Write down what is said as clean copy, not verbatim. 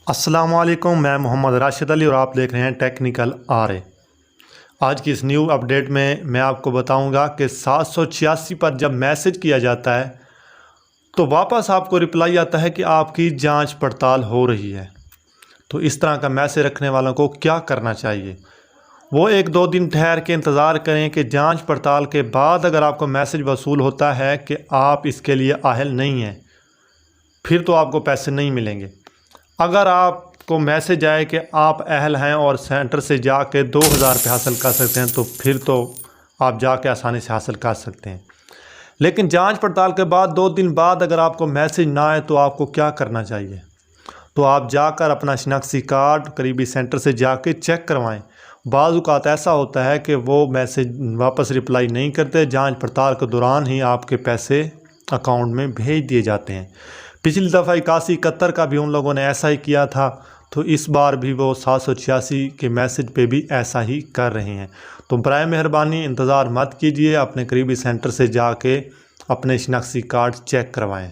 अस्सलाम वालेकुम, मैं मोहम्मद राशिद अली और आप देख रहे हैं टेक्निकल आर। आज की इस न्यू अपडेट में मैं आपको बताऊंगा कि 786 पर जब मैसेज किया जाता है तो वापस आपको रिप्लाई आता है कि आपकी जांच पड़ताल हो रही है। तो इस तरह का मैसेज रखने वालों को क्या करना चाहिए? वो 1-2 दिन ठहर के इंतज़ार करें कि जांच पड़ताल के बाद अगर आपको मैसेज वसूल होता है कि आप इसके लिए अहल नहीं हैं, फिर तो आपको पैसे नहीं मिलेंगे। अगर आपको मैसेज आए कि आप अहल हैं और सेंटर से जाके 2000 रुपये हासिल कर सकते हैं, तो फिर तो आप जाके आसानी से हासिल कर सकते हैं। लेकिन जांच पड़ताल के बाद 2 दिन बाद अगर आपको मैसेज ना आए तो आपको क्या करना चाहिए? तो आप जाकर अपना शिनाख्ती कार्ड करीबी सेंटर से जाके चेक करवाएं। बाज़ औक़ात ऐसा होता है कि वो मैसेज वापस रिप्लाई नहीं करते, जांच पड़ताल के दौरान ही आपके पैसे अकाउंट में भेज दिए जाते हैं। पिछली दफ़ा 81-71 का भी उन लोगों ने ऐसा ही किया था, तो इस बार भी वो 786 के मैसेज पे भी ऐसा ही कर रहे हैं। तो बराए मेहरबानी इंतज़ार मत कीजिए, अपने करीबी सेंटर से जाके अपने शिनाख्ती कार्ड चेक करवाएं।